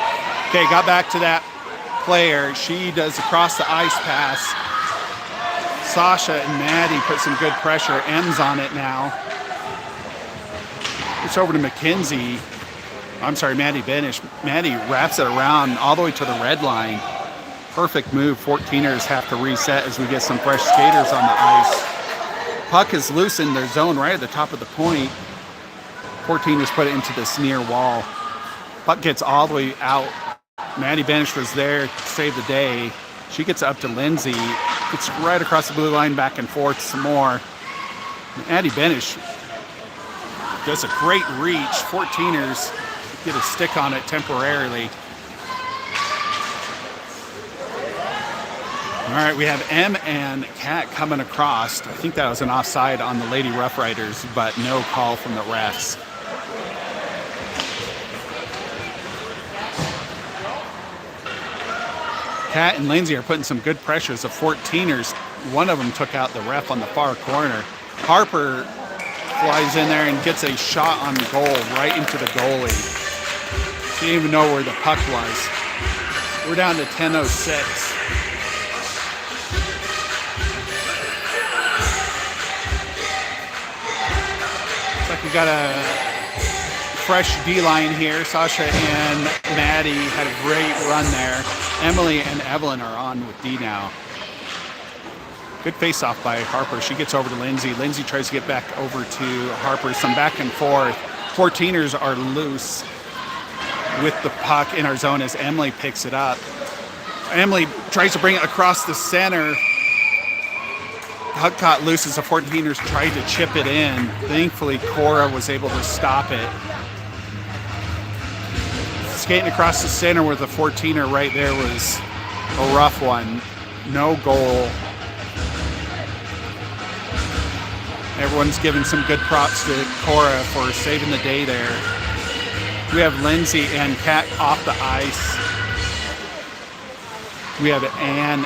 Okay, got back to that player. She does across the ice pass. Sasha and Maddie put some good pressure. M's on it now. It's over to McKenzie. I'm sorry, Maddie Banish. Maddie wraps it around all the way to the red line. Perfect move. 14ers have to reset as we get some fresh skaters on the ice. Puck is loose in their zone right at the top of the point. 14ers put it into this near wall. Puck gets all the way out. Maddie Banish was there to save the day. She gets up to Lindsay. Gets right across the blue line, back and forth some more. Maddie Banish does a great reach. 14ers get a stick on it temporarily. All right, we have M and Kat coming across. I think that was an offside on the Lady Rough Riders, but no call from the refs. Kat and Lindsay are putting some good pressures. The 14ers, one of them took out the ref on the far corner. Harper flies in there and gets a shot on goal right into the goalie. She didn't even know where the puck was. We're down to 10:06. We got a fresh D-line here. Sasha and Maddie had a great run there. Emily and Evelyn are on with D now. Good face-off by Harper. She gets over to Lindsay. Lindsay tries to get back over to Harper. Some back and forth. 14ers are loose with the puck in our zone as Emily picks it up. Emily tries to bring it across the center. Puck got loose as the 14ers tried to chip it in. Thankfully, Cora was able to stop it. Skating across the center with the 14er right there was a rough one. No goal. Everyone's giving some good props to Cora for saving the day there. We have Lindsay and Kat off the ice. We have Ann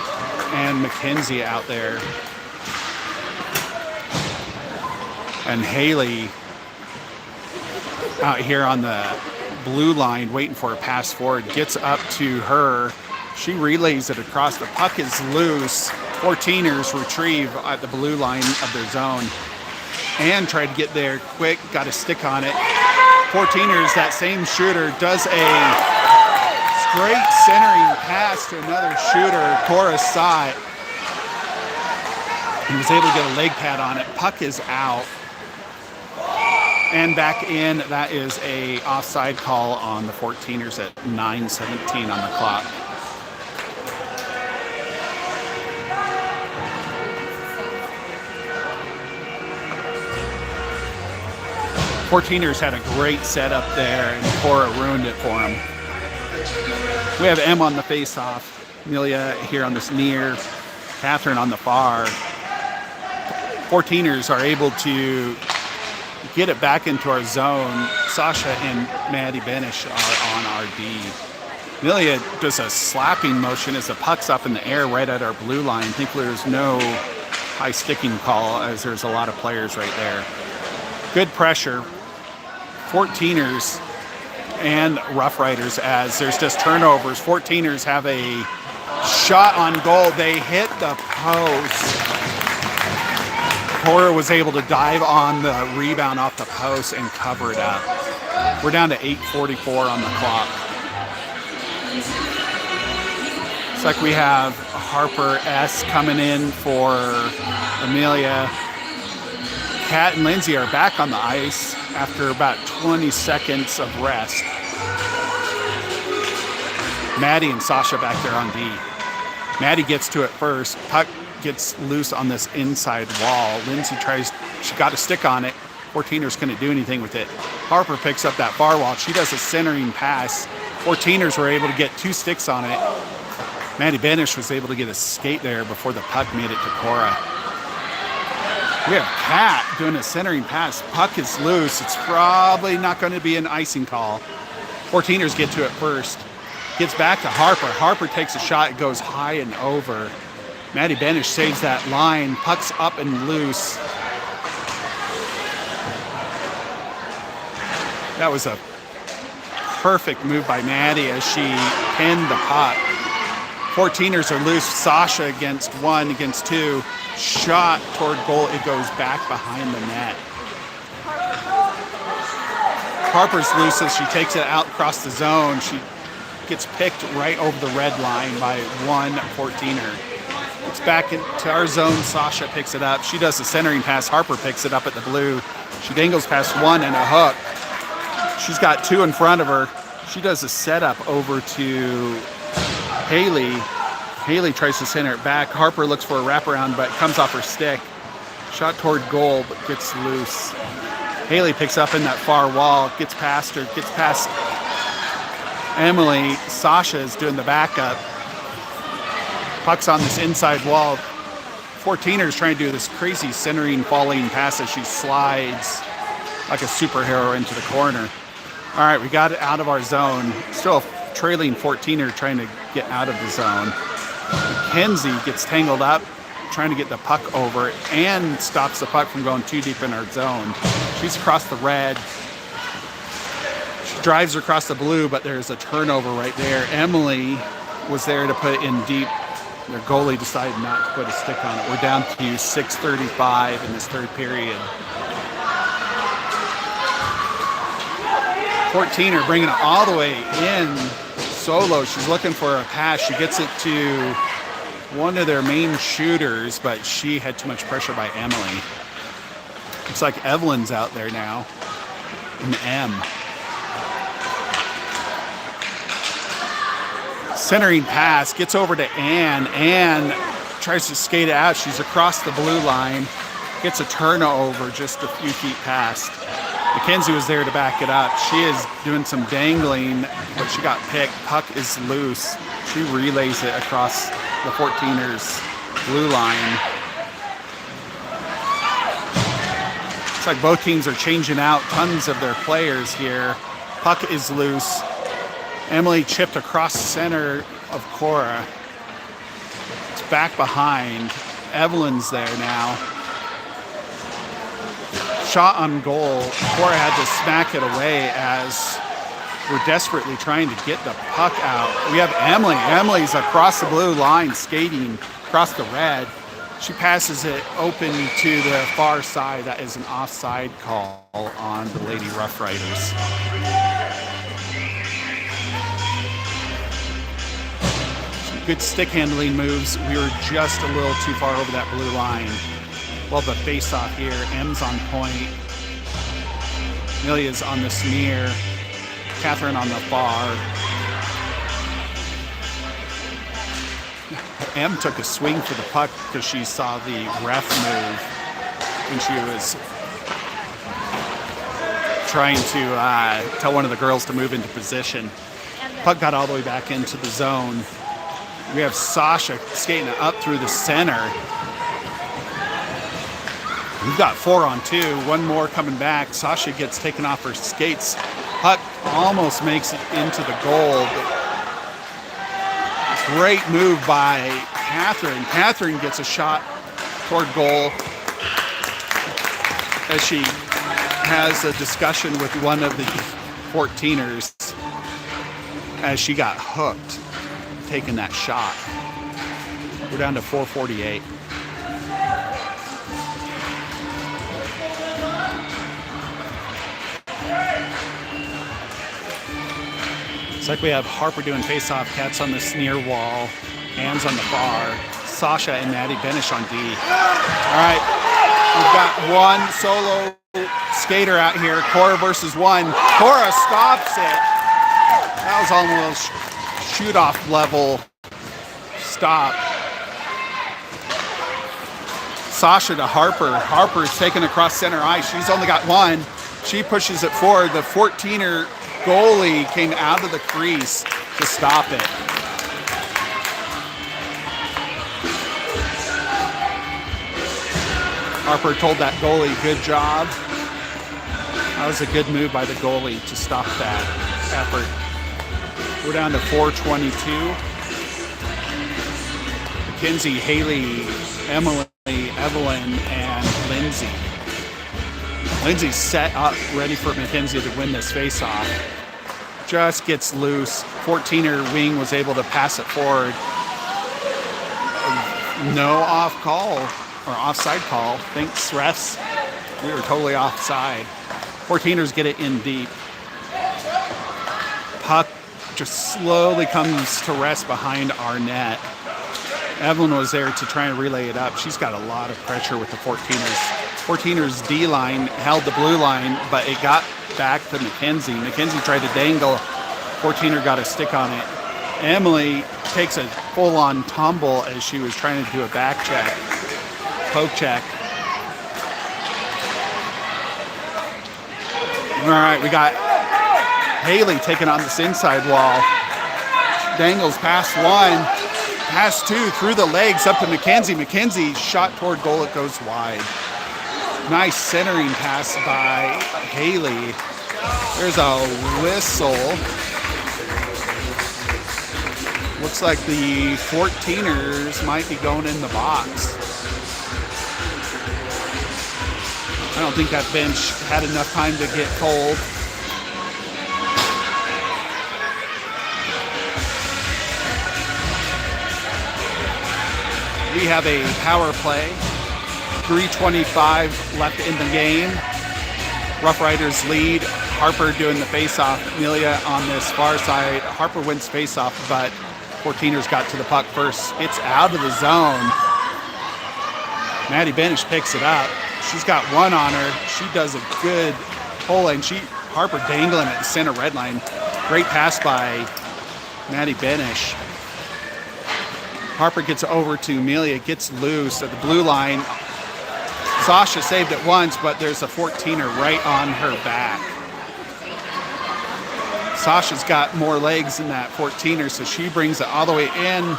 and McKenzie out there. And Haley out here on the blue line waiting for a pass forward. Gets up to her. She relays it across. The puck is loose. 14ers retrieve at the blue line of their zone. And tried to get there quick. Got a stick on it. 14ers, that same shooter, does a straight centering pass to another shooter. Cora saw it. He was able to get a leg pad on it. Puck is out. And back in. That is a offside call on the 14ers at 9:17 on the clock. Fourteeners had a great setup there, and Cora ruined it for him. We have M on the face-off, Amelia here on this near, Catherine on the far. 14ers are able to get it back into our zone. Sasha and Maddie Benish are on our D. Amelia does a slapping motion as the puck's up in the air right at our blue line. I think there's no high sticking call as there's a lot of players right there. Good pressure. 14ers and Rough Riders as there's just turnovers. 14ers have a shot on goal. They hit the post. Cora was able to dive on the rebound off the post and cover it up. We're down to 8:44 on the clock. It's like we have Harper S coming in for Amelia. Kat and Lindsay are back on the ice after about 20 seconds of rest. Maddie and Sasha back there on D. Maddie gets to it first. Puck gets loose on this inside wall. Lindsay tries, she got a stick on it. 14ers couldn't do anything with it. Harper picks up that far wall. She does a centering pass. 14ers were able to get 2 sticks on it. Maddie Benish was able to get a skate there before the puck made it to Cora. We have Kat doing a centering pass. Puck is loose. It's probably not going to be an icing call. 14ers get to it first. Gets back to Harper. Harper takes a shot. It goes high and over. Maddie Benish saves that line. Puck's up and loose. That was a perfect move by Maddie as she pinned the puck. 14ers are loose. Sasha against 1 against 2. Shot toward goal. It goes back behind the net. Harper's loose as she takes it out across the zone. She gets picked right over the red line by 1 14er. It's back into our zone. Sasha picks it up. She does the centering pass. Harper picks it up at the blue. She dangles past 1 and a hook. She's got 2 in front of her. She does a setup over to Haley. Haley tries to center it back. Harper looks for a wraparound, but comes off her stick. Shot toward goal, but gets loose. Haley picks up in that far wall, gets past her, gets past Emily. Sasha is doing the backup. Puck's on this inside wall. 14ers trying to do this crazy centering, falling pass as she slides like a superhero into the corner. All right, we got it out of our zone. Still a trailing 14er trying to get out of the zone. Mackenzie gets tangled up, trying to get the puck over and stops the puck from going too deep in our zone. She's across the red. She drives across the blue, but there's a turnover right there. Emily was there to put it in deep. Their goalie decided not to put a stick on it. We're down to 6:35 in this third period. 14er bringing it all the way in. Solo, she's looking for a pass. She gets it to one of their main shooters, but she had too much pressure by Emily. Looks like Evelyn's out there now. An M. Centering pass, gets over to Ann. Ann tries to skate it out. She's across the blue line. Gets a turnover just a few feet past. Mackenzie was there to back it up. She is doing some dangling, but she got picked. Puck is loose. She relays it across the 14ers' blue line. Looks like both teams are changing out tons of their players here. Puck is loose. Emily chipped across the center of Cora. It's back behind. Evelyn's there now. Shot on goal. Cora had to smack it away as we're desperately trying to get the puck out. We have Emily. Emily's across the blue line, skating across the red. She passes it open to the far side. That is an offside call. on the Lady Rough Riders. Some good stick handling moves. We were just a little too far over that blue line. Well, the face-off here. M's on point. Amelia's on the smear. Catherine on the far. M took a swing for the puck because she saw the ref move when she was trying to tell one of the girls to move into position. Puck got all the way back into the zone. We have Sasha skating up through the center. We've got 4-on-2, one more coming back. Sasha gets taken off her skates. Puck almost makes it into the goal. Great move by Catherine. Catherine gets a shot toward goal as she has a discussion with one of the 14ers as she got hooked taking that shot. We're down to 4:48. Looks like we have Harper doing face-off, Cats on the near wall, hands on the bar, Sasha and Maddie Benish on D. All right, we've got one solo skater out here, Cora versus one. Cora stops it. That was almost shoot-off level stop. Sasha to Harper. Harper's taken across center ice. She's only got one. She pushes it forward. The 14er goalie came out of the crease to stop it. Harper told that goalie, good job. That was a good move by the goalie to stop that effort. We're down to 4:22. Mackenzie, Haley, Emily, Evelyn, and Lindsay. Lindsay's set up, ready for Mackenzie to win this face-off. Just gets loose. 14er wing was able to pass it forward. No off call, or offside call. Thanks, refs. We were totally offside. 14ers get it in deep. Puck just slowly comes to rest behind our net. Evelyn was there to try and relay it up. She's got a lot of pressure with the 14ers. 14ers D line held the blue line, but it got back to Mackenzie. Mackenzie tried to dangle. 14er got a stick on it. Emily takes a full-on tumble as she was trying to do a back check, poke check. All right, we got Haley taking on this inside wall. Dangles past one, past two, through the legs up to Mackenzie. Mackenzie shot toward goal, it goes wide. Nice centering pass by Haley. There's a whistle. Looks like the 14ers might be going in the box. I don't think that bench had enough time to get cold. We have a power play. 3:25 left in the game. Rough Riders lead. Harper doing the face-off. Amelia on this far side. Harper wins face-off, but 14ers got to the puck first. It's out of the zone. Maddie Benish picks it up. She's got one on her. She does a good pull, and Harper dangling at the center red line. Great pass by Maddie Benish. Harper gets over to Amelia, gets loose at the blue line. Sasha saved it once, but there's a 14er right on her back. Sasha's got more legs than that 14er, so she brings it all the way in.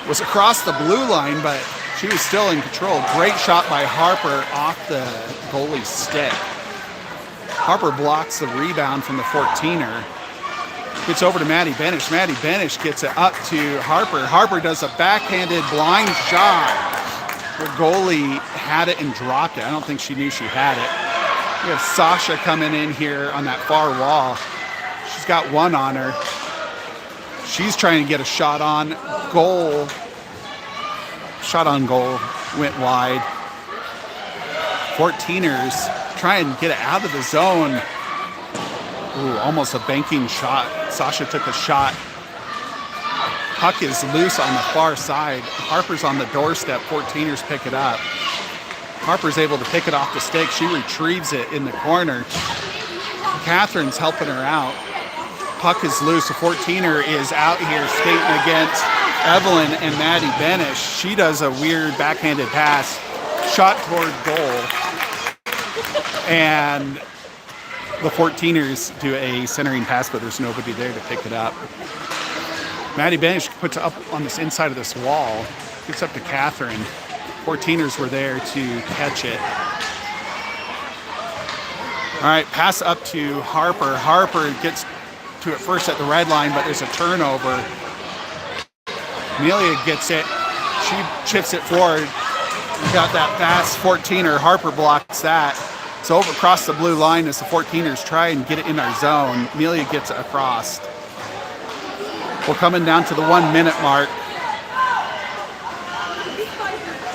Was across the blue line, but she was still in control. Great shot by Harper off the goalie's stick. Harper blocks the rebound from the 14er. Gets over to Maddie Benish. Maddie Benish gets it up to Harper. Harper does a backhanded blind shot. The goalie had it and dropped it. I don't think she knew she had it. We have Sasha coming in here on that far wall. She's got one on her. She's trying to get a shot on goal. Shot on goal went wide. 14ers try and get it out of the zone. Ooh, almost a banking shot. Sasha took a shot. Puck is loose on the far side. Harper's on the doorstep. 14ers pick it up. Harper's able to pick it off the stick. She retrieves it in the corner. Catherine's helping her out. Puck is loose. The 14er is out here skating against Evelyn and Maddie Benish. She does a weird backhanded pass, shot toward goal. And the 14ers do a centering pass, but there's nobody there to pick it up. Maddie Benish puts it up on this inside of this wall, gets up to Catherine. 14ers were there to catch it. All right, pass up to Harper. Harper gets to it first at the red line, but there's a turnover. Amelia gets it. She chips it forward. Got that pass. 14er. Harper blocks that. So over across the blue line as the 14ers try and get it in our zone. Amelia gets it across. We're coming down to the 1 minute mark.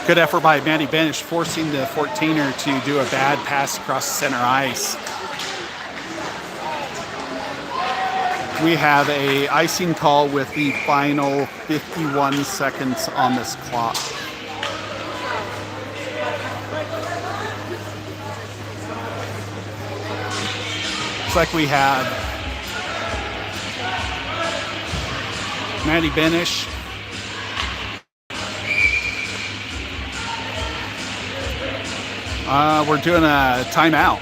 Good effort by Maddie Benish, forcing the 14er to do a bad pass across center ice. We have a icing call with the final 51 seconds on this clock. Looks like we have Maddie Benish. We're doing a timeout.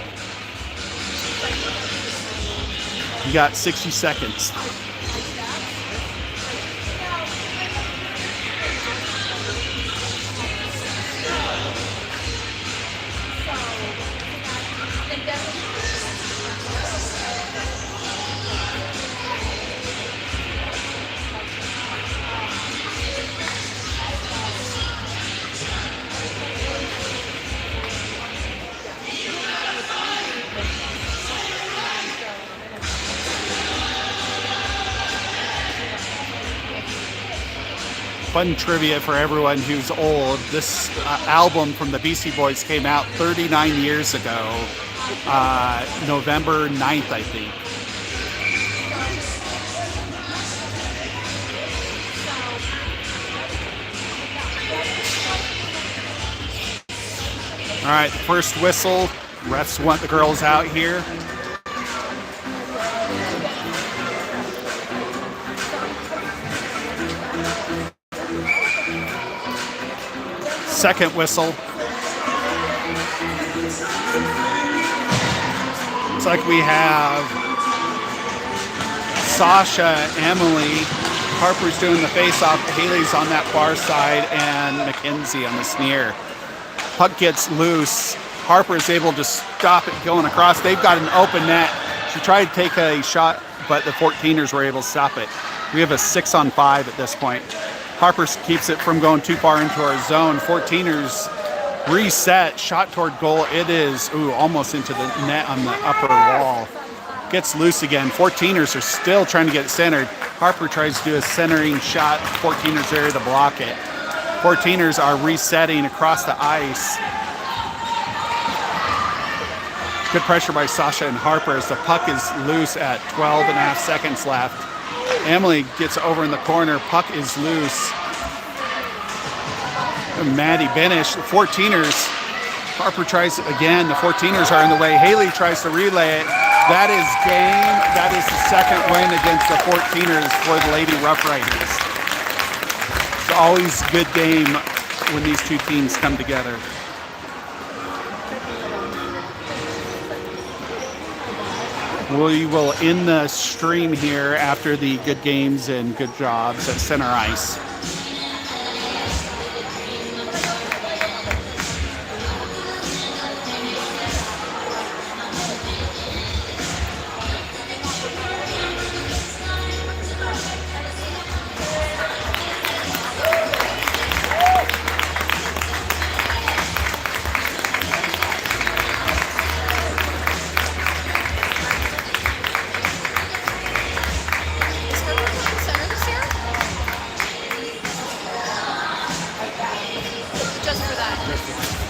You got 60 seconds. Fun trivia for everyone who's old. This album from the Beastie Boys came out 39 years ago, November 9th, I think. All right, first whistle. Refs want the girls out here. Second whistle. Looks like we have Sasha, Emily, Harper's doing the face-off, Haley's on that far side, and Mackenzie on the sneer. Puck gets loose. Harper is able to stop it going across. They've got an open net. She tried to take a shot, but the 14ers were able to stop it. We have a 6-on-5 at this point. Harper keeps it from going too far into our zone. 14ers reset, shot toward goal. It is, almost into the net on the upper wall. Gets loose again. 14ers are still trying to get it centered. Harper tries to do a centering shot. 14ers there to block it. 14ers are resetting across the ice. Good pressure by Sasha and Harper as the puck is loose at 12 and a half seconds left. Emily gets over in the corner. Puck is loose. Maddie Benish, the 14ers. Harper tries it again. The 14ers are in the way. Haley tries to relay it. That is game. That is the second win against the 14ers for the Lady Rough Riders. It's always a good game when these two teams come together. We will end the stream here after the good games and good jobs at center ice.